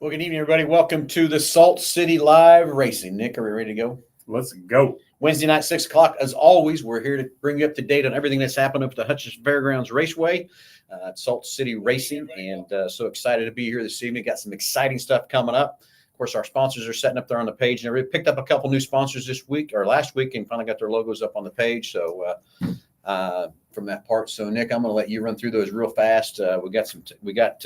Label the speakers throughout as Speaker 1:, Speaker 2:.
Speaker 1: Well, good evening, everybody. Welcome to the Salt City Live Racing. Nick, are we ready to go?
Speaker 2: Let's go.
Speaker 1: Wednesday night, 6 o'clock. As always, we're here to bring you up to date on everything that's happened up at the Hutchinson Fairgrounds Raceway at Salt City Racing. And so excited to be here this evening. Got some exciting stuff coming up. Of course, our sponsors are setting up there on the page. And we picked up a couple new sponsors this week or last week and finally got their logos up on the page. So from that part. So Nick, I'm going to let you run through those real fast. We got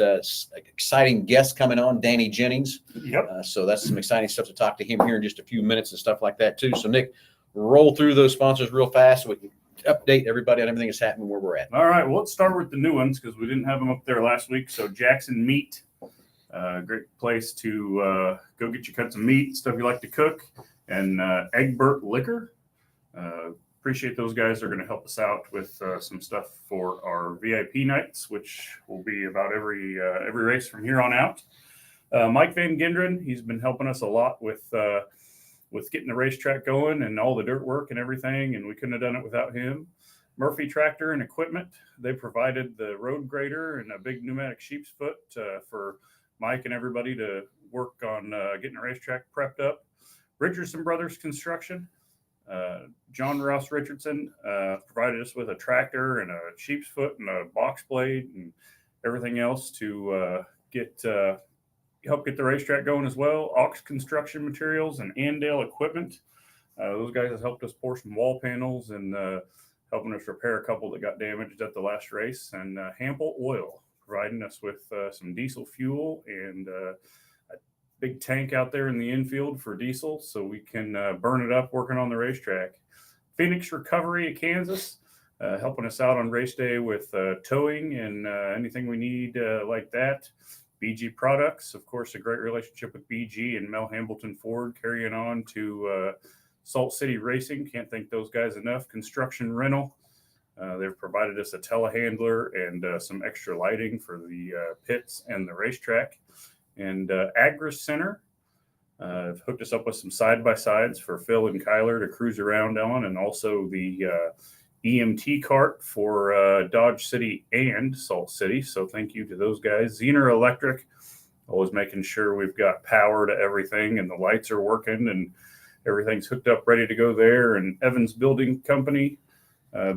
Speaker 1: exciting guests coming on, Danny Jennings.
Speaker 2: Yep.
Speaker 1: So that's some exciting stuff to talk to him here in just a few minutes and stuff like that too. So Nick, roll through those sponsors real fast so we can update everybody on everything that's happening where we're at.
Speaker 2: All right. Well, let's start with the new ones because we didn't have them up there last week. So Jackson Meat, great place to go get your cuts of meat, stuff you like to cook, and Egbert Liquor. Appreciate those guys. They're going to help us out with some stuff for our VIP nights, which will be about every race from here on out. Mike Van Gendren, he's been helping us a lot with getting the racetrack going and all the dirt work and everything, and we couldn't have done it without him. Murphy Tractor and Equipment, they provided the road grader and a big pneumatic sheep's foot for Mike and everybody to work on getting the racetrack prepped up. Richardson Brothers Construction. John Ross Richardson provided us with a tractor and a sheep's foot and a box blade and everything else to help get the racetrack going as well. Ox Construction Materials and Andale Equipment. Those guys have helped us pour some wall panels and helping us repair a couple that got damaged at the last race. And Hample Oil providing us with some diesel fuel and big tank out there in the infield for diesel so we can burn it up working on the racetrack. Phoenix Recovery of Kansas, helping us out on race day with towing and anything we need like that. BG Products, of course, a great relationship with BG and Mel Hambleton Ford carrying on to Salt City Racing. Can't thank those guys enough. Construction Rental. They've provided us a telehandler and some extra lighting for the pits and the racetrack. And Agris Center have hooked us up with some side-by-sides for Phil and Kyler to cruise around on, and also the EMT cart for Dodge City and Salt City. So thank you to those guys. Zener Electric, always making sure we've got power to everything and the lights are working and everything's hooked up, ready to go there. And Evans Building Company,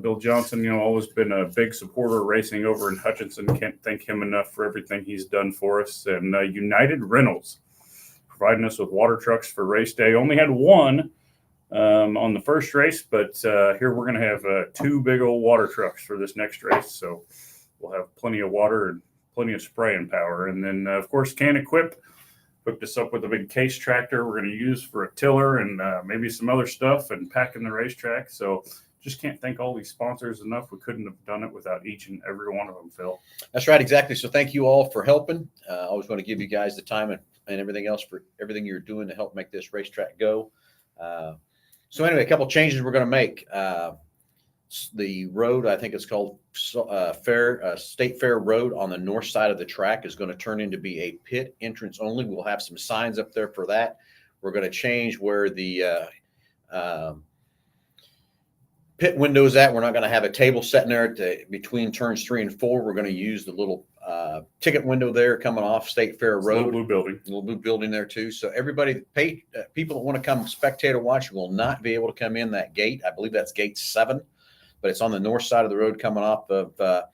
Speaker 2: Bill Johnson, always been a big supporter of racing over in Hutchinson. Can't thank him enough for everything he's done for us. And United Rentals, providing us with water trucks for race day. Only had one on the first race, but here we're going to have 2 big old water trucks for this next race. So we'll have plenty of water and plenty of spraying power. And then, of course, Can Equip hooked us up with a big case tractor we're going to use for a tiller and maybe some other stuff and packing the racetrack. So just can't thank all these sponsors enough. We couldn't have done it without each and every one of them, Phil.
Speaker 1: That's right, exactly. So thank you all for helping. I always want to give you guys the time and everything else for everything you're doing to help make this racetrack go. So anyway, a couple of changes we're going to make. The road, I think it's called State Fair Road on the north side of the track is going to turn into be a pit entrance only. We'll have some signs up there for that. We're going to change where the pit windows at. We're not going to have a table sitting there between turns 3 and 4. We're going to use the little ticket window there coming off State Fair Road. Little blue building there too. So everybody, people that want to come spectator watch will not be able to come in that gate. I believe that's gate 7, but it's on the north side of the road coming off of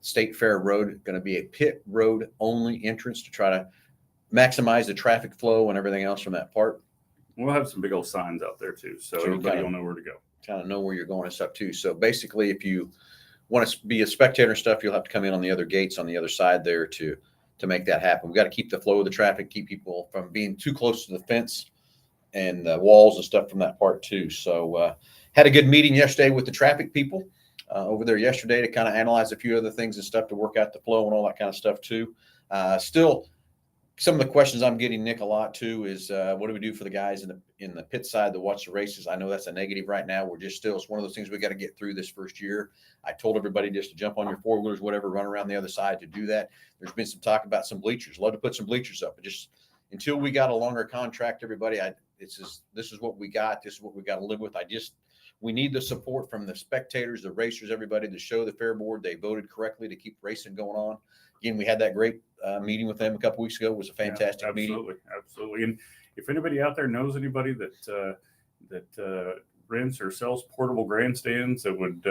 Speaker 1: State Fair Road. Going to be a pit road only entrance to try to maximize the traffic flow and everything else from that part.
Speaker 2: We'll have some big old signs out there too, so everybody will know where to go.
Speaker 1: Kind of know where you're going and stuff too. So basically, if you want to be a spectator and stuff, you'll have to come in on the other gates on the other side there to make that happen. We've got to keep the flow of the traffic, keep people from being too close to the fence and the walls and stuff from that part too. So had a good meeting yesterday with the traffic people over there yesterday to kind of analyze a few other things and stuff to work out the flow and all that kind of stuff too. Still, some of the questions I'm getting, Nick, a lot too is what do we do for the guys in the pit side that watch the races? I know that's a negative right now. We're just it's one of those things we got to get through this first year. I told everybody just to jump on your 4-wheelers, whatever, run around the other side to do that. There's been some talk about some bleachers. Love to put some bleachers up, but just until we got a longer contract, everybody, this is what we got. This is what we got to live with. We need the support from the spectators, the racers, everybody to show the fair board they voted correctly to keep racing going on. again, we had that great meeting with them a couple weeks ago. It was a fantastic meeting.
Speaker 2: Absolutely. And if anybody out there knows anybody that rents or sells portable grandstands that would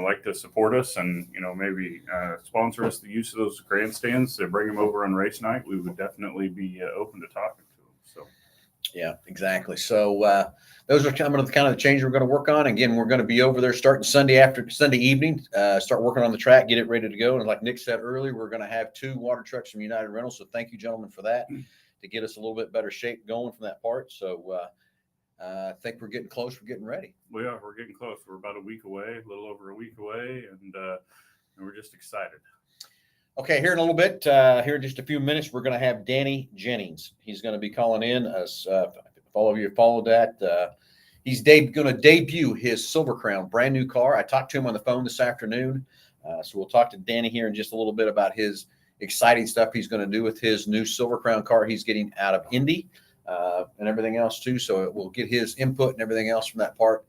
Speaker 2: like to support us and maybe sponsor us the use of those grandstands to bring them over on race night, we would definitely be open to talking to them. So
Speaker 1: yeah, exactly. So those are kind of the changes we're going to work on. Again, we're going to be over there starting Sunday evening, start working on the track, get it ready to go. And like Nick said earlier, we're going to have 2 water trucks from United Rentals. So thank you, gentlemen, for that, to get us a little bit better shape going from that part. So I think we're getting close. We're getting ready.
Speaker 2: We're getting close. We're about a week away, a little over a week away, and we're just excited.
Speaker 1: Okay, here in a little bit, here in just a few minutes, we're going to have Danny Jennings. He's going to be calling in. If all of you have followed that, he's going to debut his Silver Crown, brand new car. I talked to him on the phone this afternoon, so we'll talk to Danny here in just a little bit about his exciting stuff he's going to do with his new Silver Crown car he's getting out of Indy. And everything else too. So we'll get his input and everything else from that part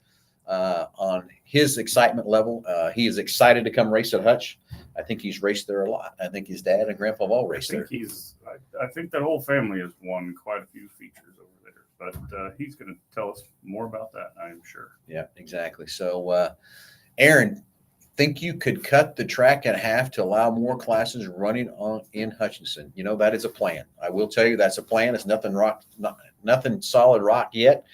Speaker 1: on his excitement level. He is excited to come race at Hutch. I think he's raced there a lot. I think his dad and grandpa have all raced there.
Speaker 2: I think that whole family has won quite a few features over there, but he's going to tell us more about that, I am sure.
Speaker 1: Yeah, exactly. So Aaron, think you could cut the track in half to allow more classes running in Hutchinson? That is a plan. I will tell you that's a plan. It's nothing solid rock yet.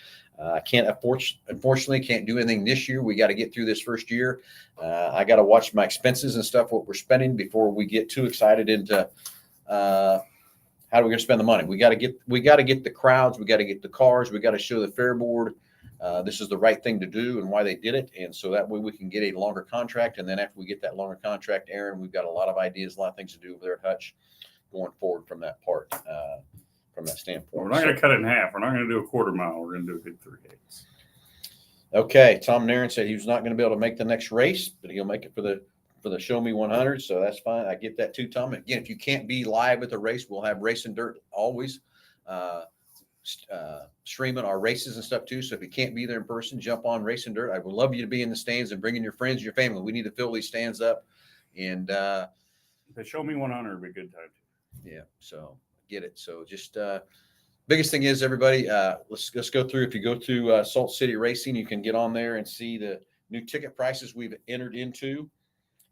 Speaker 1: I unfortunately can't do anything this year. We got to get through this first year. I got to watch my expenses and stuff, what we're spending, before we get too excited into how are we going to spend the money. We got to get the crowds. We got to get the cars. We got to show the fair board this is the right thing to do and why they did it. And so that way we can get a longer contract. And then after we get that longer contract, Aaron, we've got a lot of ideas, a lot of things to do over there at Hutch going forward from that part, from that standpoint.
Speaker 2: We're not going to cut it in half. We're not going to do a quarter mile. We're going to do a good 3/8.
Speaker 1: Okay. Tom Nairn said he was not going to be able to make the next race, but he'll make it for the Show Me 100. So that's fine. I get that too, Tom. Again, if you can't be live at the race, we'll have Race and Dirt always streaming our races and stuff too. So if you can't be there in person, jump on Race and Dirt. I would love you to be in the stands and bring in your friends, your family. We need to fill these stands up. And
Speaker 2: the Show Me 100 would be a good time too.
Speaker 1: Yeah. So get it. So just biggest thing is everybody, let's go through. If you go to Saltcity Racing, you can get on there and see the new ticket prices we've entered into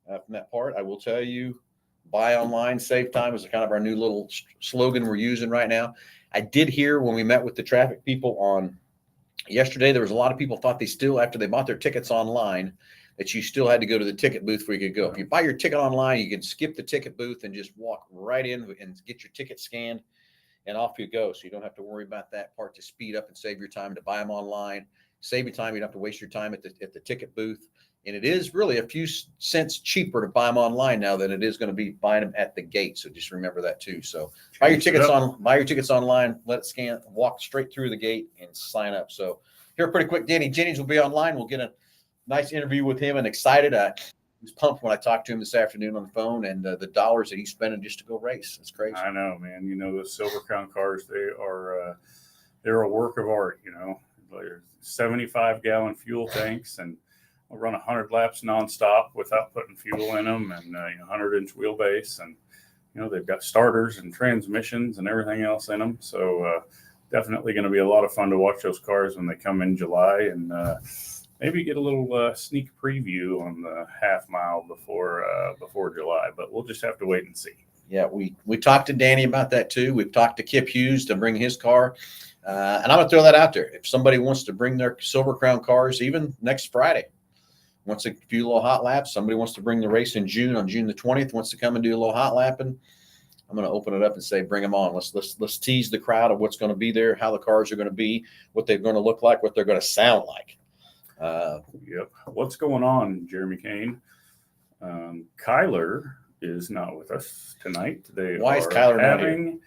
Speaker 1: from that part. I will tell you, buy online, save time is kind of our new little slogan we're using right now. I did hear when we met with the traffic people on yesterday, there was a lot of people thought they still, after they bought their tickets online, that you still had to go to the ticket booth where you could go. If you buy your ticket online, you can skip the ticket booth and just walk right in and get your ticket scanned, and off you go. So you don't have to worry about that part to speed up and save your time to buy them online. Save your time. You don't have to waste your time at the ticket booth. And it is really a few cents cheaper to buy them online now than it is going to be buying them at the gate. So just remember that too. So buy your tickets online, let it scan, walk straight through the gate and sign up. So here pretty quick, Danny Jennings will be online. We'll get a nice interview with him and excited. I was pumped when I talked to him this afternoon on the phone, and the dollars that he's spending just to go race. It's crazy.
Speaker 2: I know, man. Those Silver Crown cars, they're a work of art, They're 75-gallon fuel tanks, and we'll run 100 laps nonstop without putting fuel in them, and 100-inch wheelbase, and they've got starters and transmissions and everything else in them. So definitely going to be a lot of fun to watch those cars when they come in July, and maybe get a little sneak preview on the half mile before July. But we'll just have to wait and see.
Speaker 1: Yeah, we talked to Danny about that too. We've talked to Kip Hughes to bring his car. And I'm going to throw that out there. If somebody wants to bring their Silver Crown cars, even next Friday, wants a few little hot laps, somebody wants to bring the race in June, on June the 20th, wants to come and do a little hot lapping, I'm going to open it up and say, bring them on. Let's tease the crowd of what's going to be there, how the cars are going to be, what they're going to look like, what they're going to sound like.
Speaker 2: Yep. What's going on, Jeremy Kane? Kyler is not with us tonight.
Speaker 1: Why is Kyler not here?
Speaker 2: Having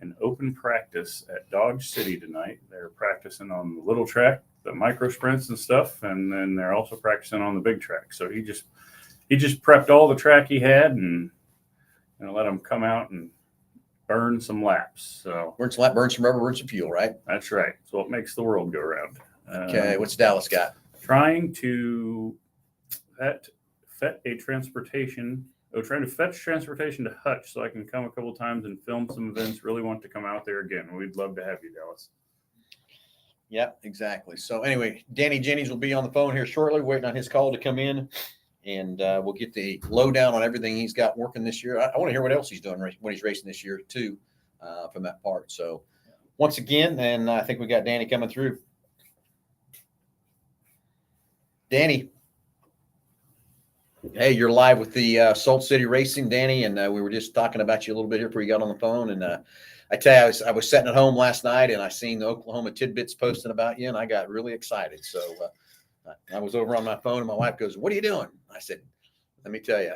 Speaker 2: an open practice at Dodge City tonight. They're practicing on the little track, the micro sprints and stuff, and then they're also practicing on the big track. So he just prepped all the track he had and let him come out and burn some laps. So
Speaker 1: burn some rubber, burn some fuel, right?
Speaker 2: That's right. So what makes the world go round.
Speaker 1: Okay, what's Dallas got?
Speaker 2: Trying to vet a transportation trying to fetch transportation to Hutch so I can come a couple times and film some events. Really want to come out there again. We'd love to have you, Dallas.
Speaker 1: Yeah, exactly. So anyway, Danny Jennings will be on the phone here shortly, waiting on his call to come in, and we'll get the lowdown on everything he's got working this year. I want to hear what else he's doing when he's racing this year too, from that part. So once again, and I think we got Danny coming through. Danny, hey, you're live with the Salt City Racing, Danny, and we were just talking about you a little bit here before you got on the phone, and I tell you, I was sitting at home last night and I seen the Oklahoma Tidbits posting about you, and I got really excited. So I was over on my phone, and my wife goes, "What are you doing?" I said, "Let me tell you,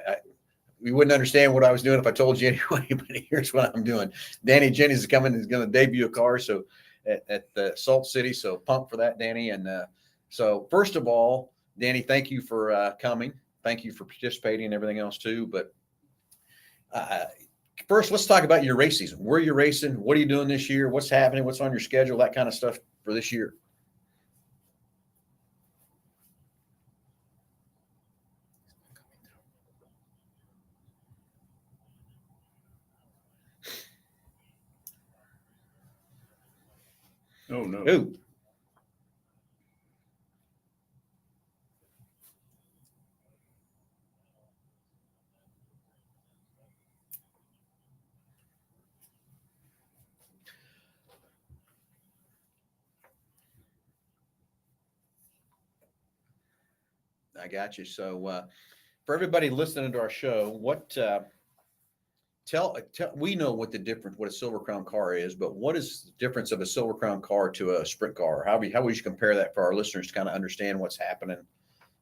Speaker 1: we wouldn't understand what I was doing if I told you anyway, but here's what I'm doing." Danny Jennings is coming, is going to debut a car so at the Salt City, so pumped for that, Danny. And so first of all, Danny, thank you for coming. Thank you for participating and everything else too. But first, let's talk about your race season. Where you're racing, what are you doing this year, what's happening, what's on your schedule, that kind of stuff for this year.
Speaker 2: Oh, no.
Speaker 1: Ooh. I got you. So for everybody listening to our show, what tell we know what a Silver Crown car is, but what is the difference of a Silver Crown car to a sprint car? How would you compare that for our listeners to kind of understand what's happening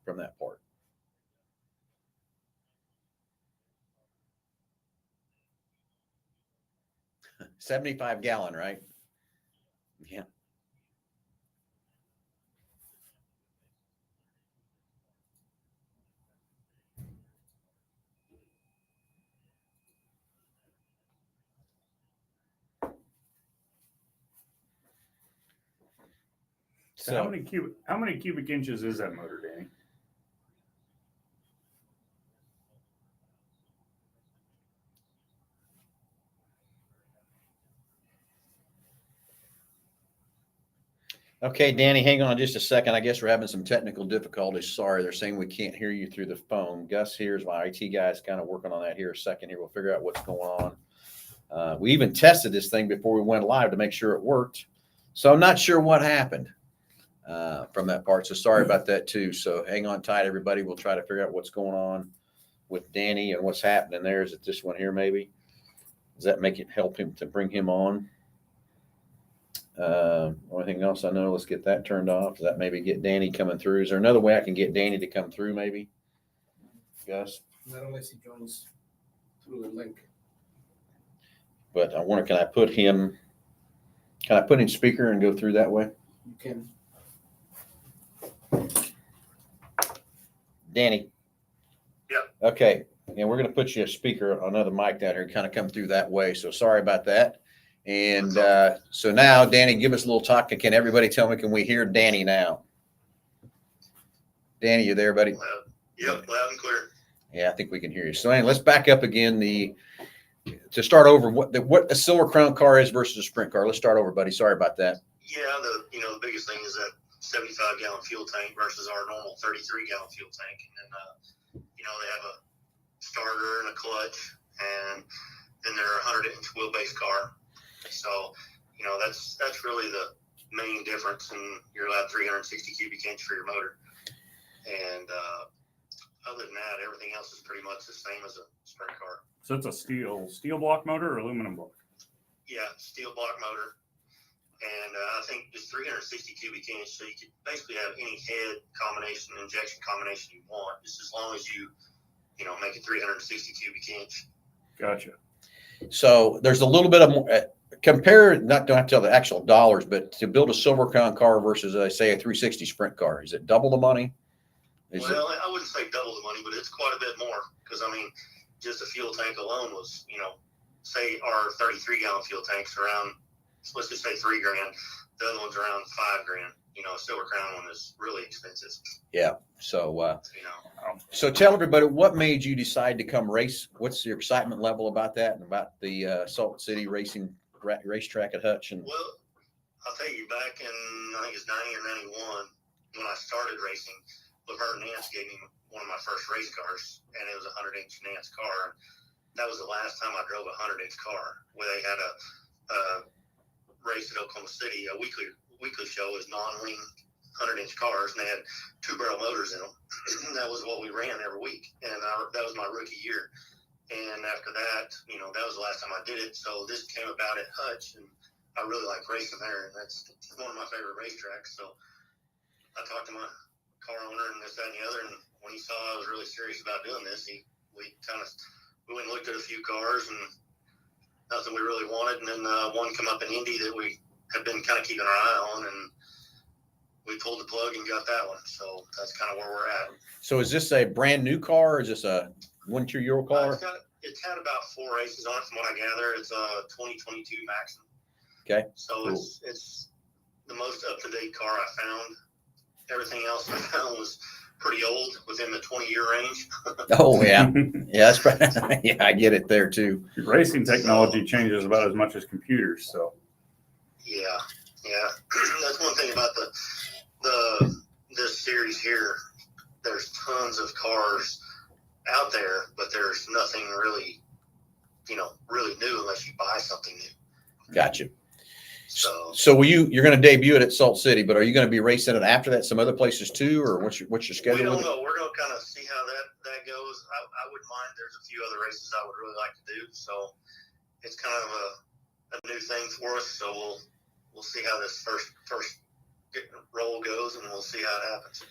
Speaker 1: from that part? 75-gallon, right? Yeah.
Speaker 2: So how many cubic inches is that motor, Danny?
Speaker 1: Okay, Danny, hang on just a second. I guess we're having some technical difficulties. Sorry, they're saying we can't hear you through the phone. Gus here's my IT guy's kind of working on that here a second here. We'll figure out what's going on. We even tested this thing before we went live to make sure it worked. So I'm not sure what happened from that part. So sorry about that too. So hang on tight, everybody. We'll try to figure out what's going on with Danny and what's happening there. Is it this one here maybe? Does that make it help him to bring him on? Anything else I know? Let's get that turned off. Does that maybe get Danny coming through? Is there another way I can get Danny to come through maybe? Gus?
Speaker 3: Not unless he joins through the link.
Speaker 1: But I wonder, can I put him speaker and go through that way?
Speaker 3: You can.
Speaker 1: Danny?
Speaker 2: Yeah.
Speaker 1: Okay. And we're going to put you a speaker, another mic down here, and kind of come through that way. So sorry about that. And so now, Danny, give us a little talk. Can everybody tell me, can we hear Danny now? Danny, you there, buddy?
Speaker 4: Yep, loud and clear.
Speaker 1: Yeah, I think we can hear you. So anyway, let's back up again. To start over, what a Silver Crown car is versus a sprint car. Let's start over, buddy. Sorry about that.
Speaker 4: Yeah, the biggest thing is that 75-gallon fuel tank versus our normal 33-gallon fuel tank, and then they have a starter and a clutch, and then they're a 100-inch wheelbase car. So that's really the main difference, and you're allowed 360 cubic inch for your motor, and other than that, everything else is pretty much the same as a sprint car.
Speaker 2: So it's a steel block motor or aluminum block?
Speaker 4: Yeah, steel block motor. And I think it's 360 cubic inch, so you could basically have any head combination, injection combination you want, just as long as you make it 360 cubic inch.
Speaker 2: Gotcha.
Speaker 1: So there's a little bit of more, compare, not to tell the actual dollars, but to build a Silver Crown car versus, say, a 360 sprint car, is it double the money?
Speaker 4: I wouldn't say double the money, but it's quite a bit more because, just a fuel tank alone was, say our 33-gallon fuel tanks around, let's just say $3,000. The other one's around $5,000. a Silver Crown one is really expensive.
Speaker 1: Yeah. So,
Speaker 4: You know,
Speaker 1: so tell everybody what made you decide to come race. What's your excitement level about that and about the Salt City racing racetrack at Hutch? And
Speaker 4: well, I'll tell you, back in I think it's 90 or 91 when I started racing, Laverne Nance gave me one of my first race cars, and it was a 100-inch Nance car. That was the last time I drove a 100-inch car, where they had a race at Oklahoma City, a weekly show is non-wing 100-inch cars, and they had 2-barrel motors in them. That was what we ran every week, and that was my rookie year. And after that, that was the last time I did it. So this came about at Hutch, and I really like racing there, and that's one of my favorite racetracks. So I talked to my car owner and this, that, and the other, and when he saw I was really serious about doing this, we went and looked at a few cars, and nothing we really wanted. And then one come up in Indy that we have been kind of keeping our eye on, and we pulled the plug and got that one. So that's kind of where we're at.
Speaker 1: so is this a brand new car? Or is this a 1-2-year-old car?
Speaker 4: It's had about 4 races on it from what I gather. It's a 2022 Maxim.
Speaker 1: Okay.
Speaker 4: So
Speaker 1: Cool.
Speaker 4: it's the most up-to-date car I found. Everything else I found was pretty old, within the 20-year range.
Speaker 1: Oh yeah. Yeah, that's probably, yeah, I get it there too.
Speaker 2: Racing technology changes about as much as computers. So
Speaker 4: Yeah. That's one thing about this series here. There's tons of cars out there, but there's nothing really, really new unless you buy something new.
Speaker 1: Gotcha.
Speaker 4: So
Speaker 1: So you're going to debut it at Salt City, but are you going to be racing it after that some other places too, or what's your
Speaker 4: we
Speaker 1: schedule?
Speaker 4: don't
Speaker 1: with it?
Speaker 4: know. We're going to kind of see how that goes. I wouldn't mind. There's a few other races I would really like to do. So it's kind of a new thing for us. So we'll see how this first roll goes, and we'll see how it happens.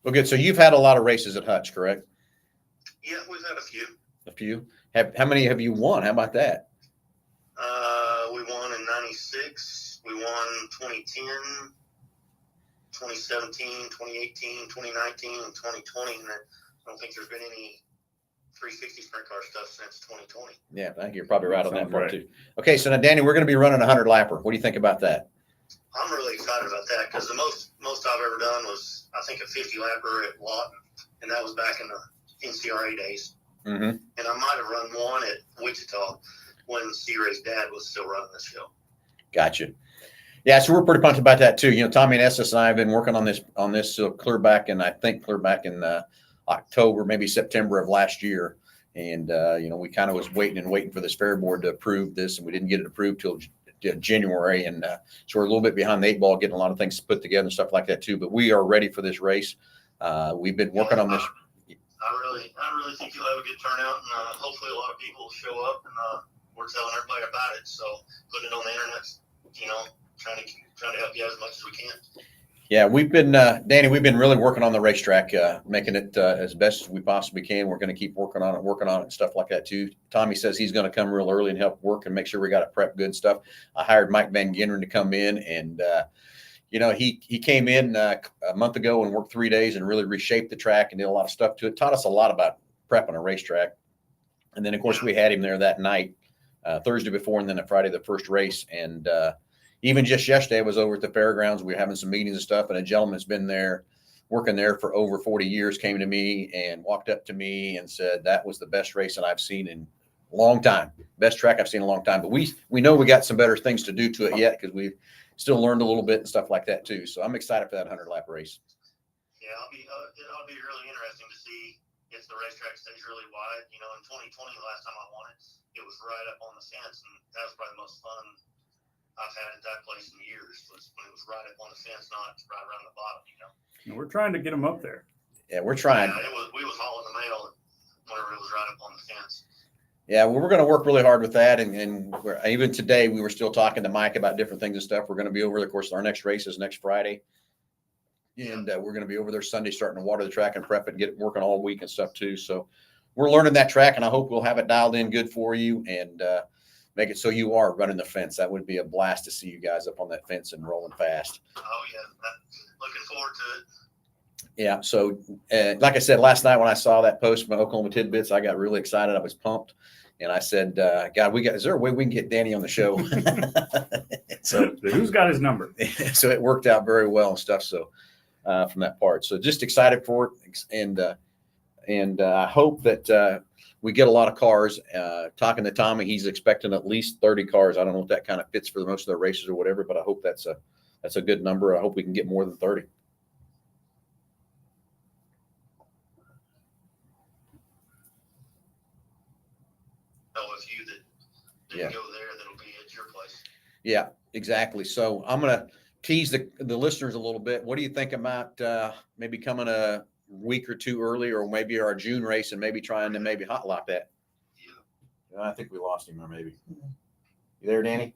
Speaker 1: Well, good. So you've had a lot of races at Hutch, correct?
Speaker 4: Yeah, we've had a few.
Speaker 1: A few. How many have you won? How about that?
Speaker 4: We won in 96. We won 2010, 2017, 2018, 2019, and 2020. And I don't think there's been any 360 sprint car stuff since 2020.
Speaker 1: Yeah, I think you're probably right on that
Speaker 2: Sounds
Speaker 1: part
Speaker 2: right.
Speaker 1: too. Okay, so now Danny, we're going to be running a 100-lapper. What do you think about that?
Speaker 4: I'm really excited about that because the most I've ever done was, I think, a 50-lapper at Lawton, and that was back in the NCRA days.
Speaker 1: Mm-hmm.
Speaker 4: And I might have run one at Wichita when C. Ray's dad was still running the show.
Speaker 1: Gotcha. Yeah, so we're pretty pumped about that too. Tommy and Estes and I have been working on this clear back in October, maybe September of last year. And, we kind of was waiting for this fair board to approve this, and we didn't get it approved till January. And so we're a little bit behind the 8 ball, getting a lot of things put together and stuff like that too. But we are ready for this race. We've been working on this.
Speaker 4: I really think you'll have a good turnout, and hopefully a lot of people will show up, and we're telling everybody about it. So putting it on the internet, trying to help you out as much as we can.
Speaker 1: Yeah, we've been, Danny, we've been really working on the racetrack, making it as best as we possibly can. We're going to keep working on it and stuff like that too. Tommy says he's going to come real early and help work and make sure we got it prepped good stuff. I hired Mike Van Genderen to come in, and he came in a month ago and worked 3 days and really reshaped the track and did a lot of stuff to it. Taught us a lot about prepping a racetrack. And then of course we had him there that night, Thursday before, and then a Friday, the first race. And even just yesterday I was over at the fairgrounds. We were having some meetings and stuff, and a gentleman's been there working there for over 40 years, came to me and walked up to me and said, that was the best race that I've seen in a long time. Best track I've seen in a long time. But we know we got some better things to do to it yet, because we've still learned a little bit and stuff like that too. So I'm excited for that 100-lap race.
Speaker 4: Yeah, it'll be really interesting to see if the racetrack stays really wide. In 2020, the last time I won it was right up on the fence, and that was probably the most fun I've had at that place in years, was when it was right up on the fence, not right around the bottom.
Speaker 2: and we're trying to get them up there.
Speaker 1: Yeah, we're trying.
Speaker 4: Yeah, we was hauling the mail whenever it was right up on the fence.
Speaker 1: Yeah, well, we're going to work really hard with that. And even today, we were still talking to Mike about different things and stuff. We're going to be over, of course, our next race is next Friday. And we're going to be over there Sunday, starting to water the track and prep it and get it working all week and stuff too. So we're learning that track, and I hope we'll have it dialed in good for you and make it so you are running the fence. That would be a blast to see you guys up on that fence and rolling fast.
Speaker 4: Oh, yeah. Looking forward to it.
Speaker 1: Yeah. So like I said, last night when I saw that post from Oklahoma Tidbits, I got really excited. I was pumped. And I said, God, is there a way we can get Danny on the show? So
Speaker 2: who's got his number?
Speaker 1: so it worked out very well and stuff. So from that part, so just excited for it, and I hope that we get a lot of cars. Talking to Tommy, he's expecting at least 30 cars. I don't know if that kind of fits for the most of the races or whatever, but I hope that's a good number. I hope we can get more than 30.
Speaker 4: Know a few that didn't go there that'll be at your place.
Speaker 1: Yeah, exactly. So I'm going to tease the listeners a little bit. What do you think about maybe coming a week or two early, or maybe our June race, and maybe trying to maybe hot lap that?
Speaker 4: Yeah.
Speaker 1: I think we lost him, or maybe. You there, Danny?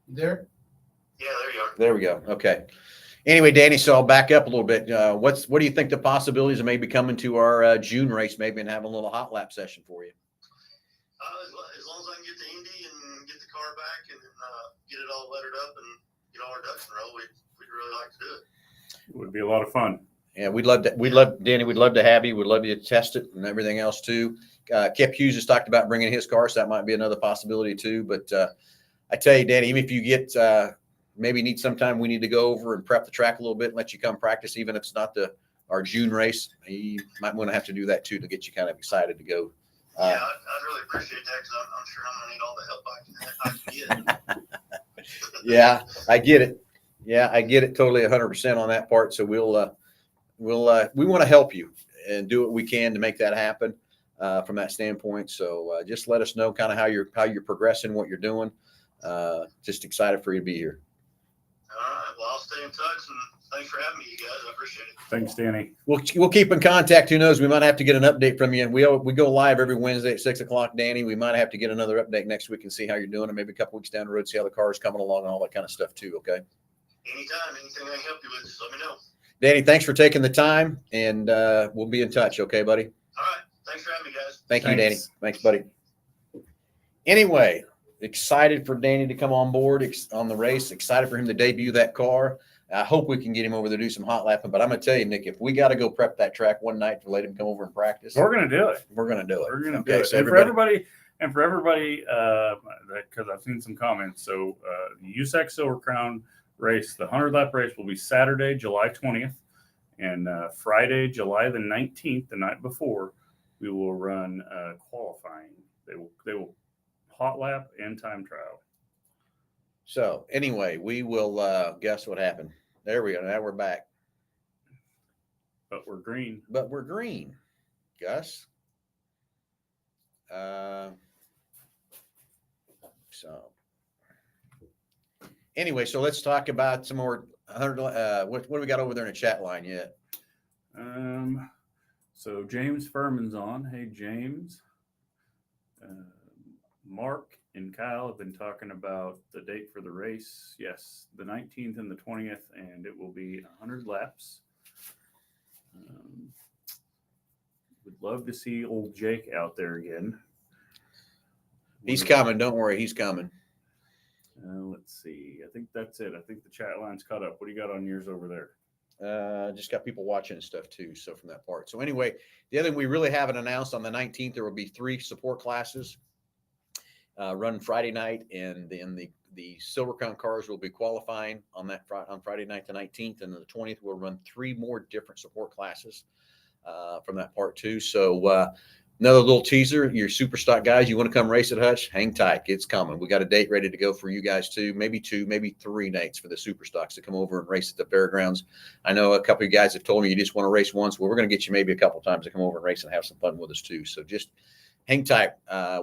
Speaker 3: There?
Speaker 4: Yeah, there you are.
Speaker 1: There we go. Okay. Anyway, Danny, so I'll back up a little bit. What do you think the possibilities of maybe coming to our June race, maybe, and having a little hot lap session for you?
Speaker 4: As long as I can get to Indy and get the car back and get it all lettered up and get all our ducks in a row, we'd really like to do it.
Speaker 2: It would be a lot of fun.
Speaker 1: Yeah, Danny, we'd love to have you. We'd love you to test it and everything else too. Kip Hughes has talked about bringing his car, so that might be another possibility too. But I tell you, Danny, even if you get maybe need some time, we need to go over and prep the track a little bit and let you come practice, even if it's not our June race. You might want to have to do that too to get you kind of excited to go.
Speaker 4: Yeah, I'd really appreciate that, because I'm sure I'm going to need all the help I can get.
Speaker 1: Yeah, I get it. Yeah, I get it totally 100% on that part. So we want to help you and do what we can to make that happen from that standpoint. So just let us know kind of how you're progressing, what you're doing. Just excited for you to be here.
Speaker 4: All right. Well, I'll stay in touch, and thanks for having me, you guys. I appreciate it.
Speaker 2: Thanks, Danny.
Speaker 1: We'll keep in contact. Who knows? We might have to get an update from you. We go live every Wednesday at 6:00, Danny. We might have to get another update next week and see how you're doing, and maybe a couple weeks down the road, see how the car is coming along and all that kind of stuff too. Okay.
Speaker 4: Anytime, anything I can help you with, just let me know.
Speaker 1: Danny, thanks for taking the time, and we'll be in touch. Okay, buddy.
Speaker 4: All right. Thanks for having me, guys.
Speaker 1: Thank you,
Speaker 2: Thanks.
Speaker 1: Danny. Thanks, buddy. Anyway, excited for Danny to come on board on the race. Excited for him to debut that car. I hope we can get him over there to do some hot lapping. But I'm going to tell you, Nick, if we got to go prep that track one night to let him come over and practice,
Speaker 2: We're going to do it.
Speaker 1: we're going to do it.
Speaker 2: We're going to
Speaker 1: Okay,
Speaker 2: do it.
Speaker 1: so
Speaker 2: And for everybody, because I've seen some comments. So the USAC Silver Crown race, the 100 lap race, will be Saturday, July 20th, and Friday, July the 19th, the night before, we will run qualifying. They will hot lap and time trial.
Speaker 1: So anyway, we will guess what happened. There we go. Now we're back.
Speaker 2: But we're green.
Speaker 1: But we're green, Gus. So anyway, so let's talk about some more 100. What do we got over there in the chat line yet?
Speaker 2: So James Furman's on. Hey, James. Mark and Kyle have been talking about the date for the race. Yes, the 19th and the 20th, and it will be 100 laps. Would love to see old Jake out there again.
Speaker 1: He's coming. Don't worry. He's coming.
Speaker 2: Let's see. I think that's it. I think the chat line's caught up. What do you got on yours over there?
Speaker 1: Just got people watching and stuff too. So from that part. So anyway, the other thing we really haven't announced, on the 19th, there will be 3 support classes run Friday night, and then the Silver Crown cars will be qualifying on Friday night, the 19th, and then the 20th we'll run 3 more different support classes from that part too. So another little teaser, your super stock guys, you want to come race at Hutch, hang tight. It's coming. We got a date ready to go for you guys too. Maybe 2, maybe 3 nights for the super stocks to come over and race at the fairgrounds. I know a couple of you guys have told me you just want to race once. Well, we're going to get you maybe a couple of times to come over and race and have some fun with us too. So just hang tight.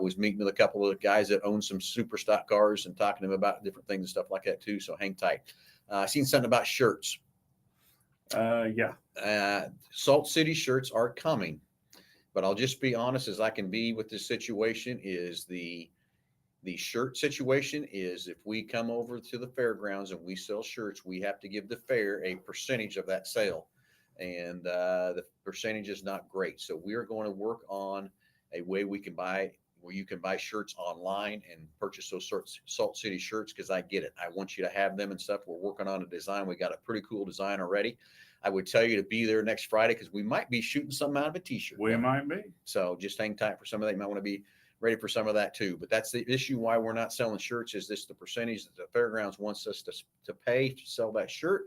Speaker 1: Was meeting with a couple of guys that own some super stock cars and talking to them about different things and stuff like that too. So hang tight. I seen something about shirts.
Speaker 2: Yeah.
Speaker 1: Salt City shirts are coming, but I'll just be honest as I can be with this situation. Is the shirt situation is, if we come over to the fairgrounds and we sell shirts, we have to give the fair a percentage of that sale, and the percentage is not great. So we are going to work on a way we can buy where you can buy shirts online and purchase those Salt City shirts, because I get it. I want you to have them and stuff. We're working on a design. We got a pretty cool design already. I would tell you to be there next Friday, because we might be shooting something out of a T-shirt.
Speaker 2: We might be.
Speaker 1: So just hang tight for some of that. You might want to be ready for some of that too. But that's the issue why we're not selling shirts, is this the percentage that the fairgrounds wants us to pay to sell that shirt.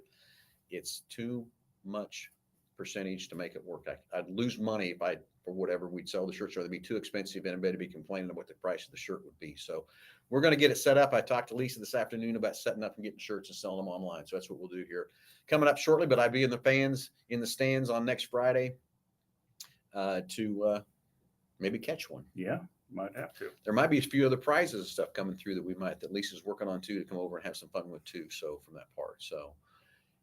Speaker 1: It's too much percentage to make it work. I'd lose money if for whatever we'd sell the shirts, or they'd be too expensive, and everybody be complaining of what the price of the shirt would be. So we're going to get it set up. I talked to Lisa this afternoon about setting up and getting shirts and selling them online. So that's what we'll do here coming up shortly. But I'd be in the stands on next Friday to maybe catch one.
Speaker 2: Yeah, might have to.
Speaker 1: There might be a few other prizes and stuff coming through that Lisa's working on too, to come over and have some fun with too. So from that part. So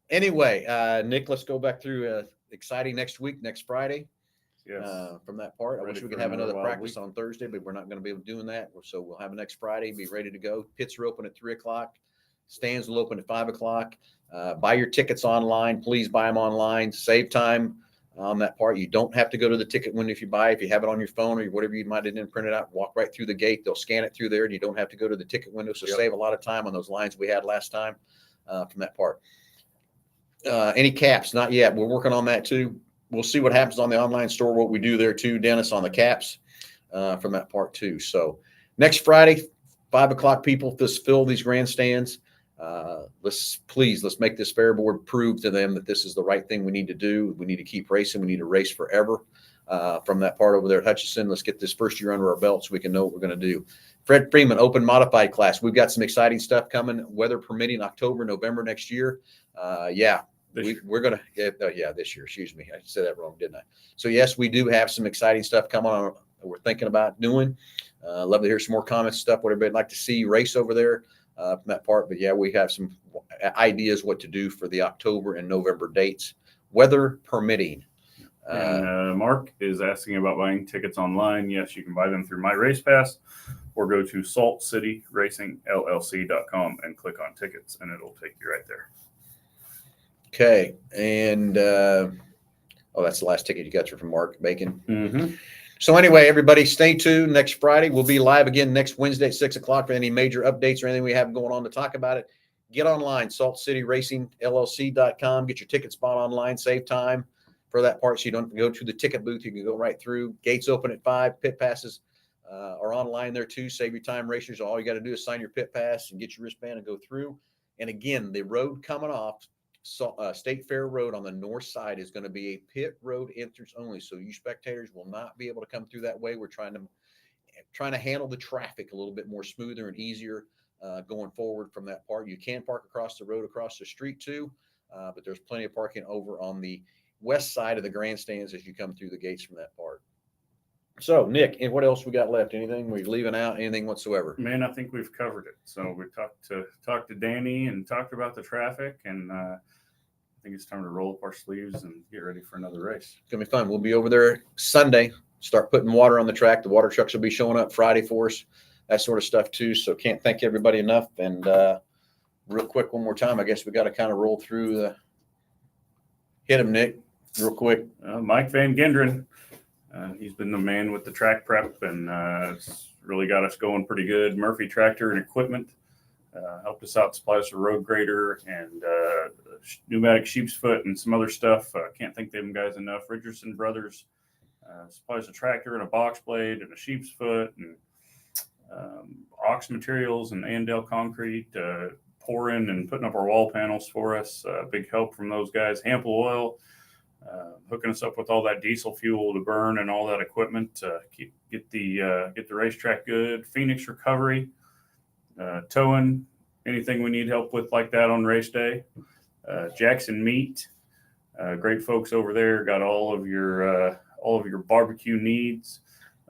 Speaker 1: anyway, Nick, let's go back through exciting next week, next Friday.
Speaker 2: Yes.
Speaker 1: From that part. I
Speaker 2: Ready
Speaker 1: wish we
Speaker 2: for
Speaker 1: could have
Speaker 2: another
Speaker 1: another
Speaker 2: wild
Speaker 1: practice
Speaker 2: week.
Speaker 1: on Thursday, but we're not going to be able to doing that. So we'll have it next Friday, be ready to go. Pits are open at 3:00. Stands will open at 5:00. Buy your tickets online. Please buy them online. Save time on that part. You don't have to go to the ticket window if you have it on your phone or whatever you might have done, print it out, walk right through the gate. They'll scan it through there, and you don't have to go to the ticket window. So save a lot of time on those lines we had last time from that part. Any caps? Not yet. We're working on that too. We'll see what happens on the online store, what we do there too, Dennis, on the caps from that part too. So next Friday, 5:00, people, just fill these grandstands. Let's make this fair board prove to them that this is the right thing we need to do. We need to keep racing. We need to race forever from that part over there at Hutchinson. Let's get this first year under our belt so we can know what we're going to do. Fred Freeman, open modified class. We've got some exciting stuff coming, weather permitting, October, November next year. We're going to, this year, excuse me. I said that wrong, didn't I? So yes, we do have some exciting stuff coming on that we're thinking about doing. Love to hear some more comments, stuff, what everybody'd like to see race over there from that part. But yeah, we have some ideas what to do for the October and November dates, weather permitting.
Speaker 2: And Mark is asking about buying tickets online. Yes, you can buy them through My Race Pass, or go to saltcityracingllc.com and click on tickets, and it'll take you right there.
Speaker 1: Okay. And, that's the last ticket you got from Mark Bacon.
Speaker 2: Mm-hmm.
Speaker 1: So anyway, everybody stay tuned. Next Friday, we'll be live again next Wednesday at 6:00 for any major updates or anything we have going on to talk about it. Get online, saltcityracingllc.com. Get your ticket spot online. Save time for that part, so you don't have to go to the ticket booth. You can go right through. Gates open at 5. Pit passes are online there too. Save your time, racers. All you got to do is sign your pit pass and get your wristband and go through. And again, the road coming off State Fair Road on the north side is going to be a pit road entrance only. So you spectators will not be able to come through that way. We're trying to handle the traffic a little bit more smoother and easier going forward from that part. You can park across the road, across the street too, but there's plenty of parking over on the west side of the grandstands as you come through the gates from that part. So Nick, and what else we got left? Anything we're leaving out? Anything whatsoever?
Speaker 2: Man, I think we've covered it. So we talked to Danny and talked about the traffic, and I think it's time to roll up our sleeves and get ready for another race.
Speaker 1: It's gonna be fun. We'll be over there Sunday, start putting water on the track. The water trucks will be showing up Friday for us, that sort of stuff too. So can't thank everybody enough. And real quick, one more time, I guess we got to kind of roll through hit him, Nick, real quick.
Speaker 2: Mike Van Gendren. He's been the man with the track prep, and it's really got us going pretty good. Murphy Tractor and Equipment helped us out, supplied us a road grader and pneumatic sheep's foot and some other stuff. Can't thank them guys enough. Richardson Brothers supplies a tractor and a box blade and a sheep's foot, and Ox Materials and Andale Concrete pouring and putting up our wall panels for us. Big help from those guys. Hample Oil hooking us up with all that diesel fuel to burn and all that equipment to get the racetrack good. Phoenix Recovery, towing, anything we need help with like that on race day. Jackson Meat, great folks over there. Got all of your barbecue needs.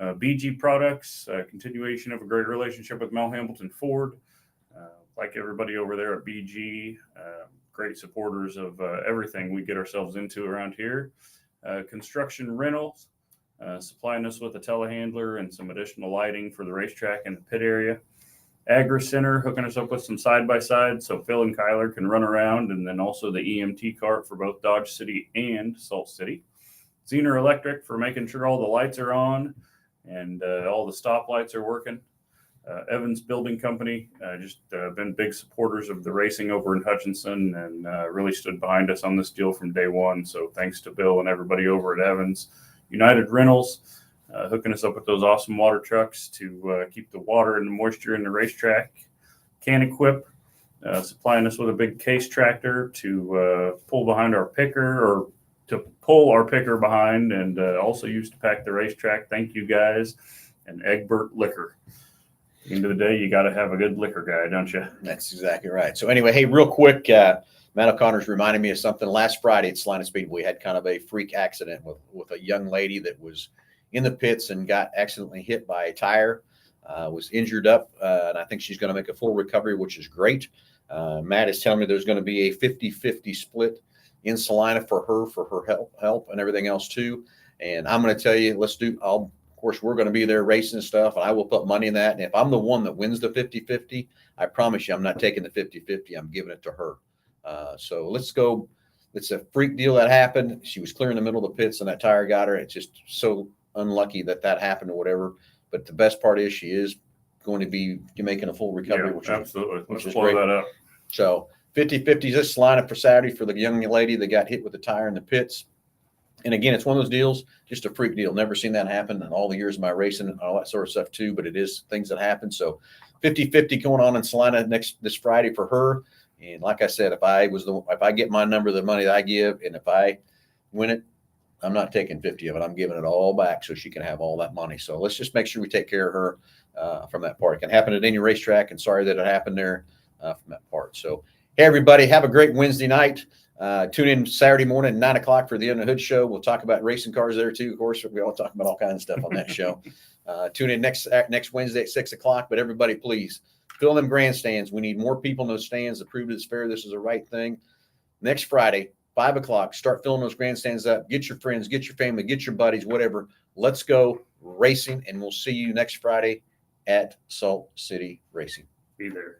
Speaker 2: BG Products, continuation of a great relationship with Mel Hambleton Ford. Like everybody over there at BG, great supporters of everything we get ourselves into around here. Construction Rentals, supplying us with a telehandler and some additional lighting for the racetrack and the pit area. Agri Center, hooking us up with some side-by-sides so Phil and Kyler can run around, and then also the EMT cart for both Dodge City and Salt City. Zener Electric for making sure all the lights are on and all the stoplights are working. Evans Building Company just been big supporters of the racing over in Hutchinson, and really stood behind us on this deal from day one. So thanks to Bill and everybody over at Evans. United Rentals hooking us up with those awesome water trucks to keep the water and the moisture in the racetrack. Can Equip supplying us with a big case tractor to pull behind our picker, or to pull our picker behind, and also used to pack the racetrack. Thank you guys. And Egbert Liquor. At the end of the day, you got to have a good liquor guy, don't you?
Speaker 1: That's exactly right. So anyway, hey, real quick, Matt O'Connor's reminded me of something. Last Friday at Salina Speedway, we had kind of a freak accident with a young lady that was in the pits and got accidentally hit by a tire, was injured up, and I think she's going to make a full recovery, which is great. Matt is telling me there's going to be a 50-50 split in Salina for her help and everything else too. And I'm going to tell you, of course, we're going to be there racing and stuff, and I will put money in that. And if I'm the one that wins the 50-50, I promise you I'm not taking the 50-50. I'm giving it to her. So let's go. It's a freak deal that happened. She was clear in the middle of the pits, and that tire got her. It's just so unlucky that happened or whatever. But the best part is she is going to be making a full recovery.
Speaker 2: Yeah, absolutely.
Speaker 1: Which
Speaker 2: Let's
Speaker 1: is
Speaker 2: blow
Speaker 1: great.
Speaker 2: that up.
Speaker 1: So 50-50 this Salina for Saturday for the young lady that got hit with the tire in the pits. And again, it's one of those deals, just a freak deal. Never seen that happen in all the years of my racing and all that sort of stuff too, but it is things that happen. So 50-50 going on in Salina this Friday for her. And like I said, if I get my number of the money that I give, and if I win it, I'm not taking 50 of it. I'm giving it all back so she can have all that money. So let's just make sure we take care of her from that part. It can happen at any racetrack, and sorry that it happened there from that part. So, hey, everybody, have a great Wednesday night. Tune in Saturday morning at 9 o'clock for the Under the Hood show. We'll talk about racing cars there too. Of course, we all talk about all kinds of stuff on that show. Tune in next Wednesday at 6 o'clock. But everybody, please fill them grandstands. We need more people in those stands to prove to this fair this is the right thing. Next Friday, 5 o'clock, start filling those grandstands up. Get your friends, get your family, get your buddies, whatever. Let's go racing, and we'll see you next Friday at Salt City Racing.
Speaker 2: Be there.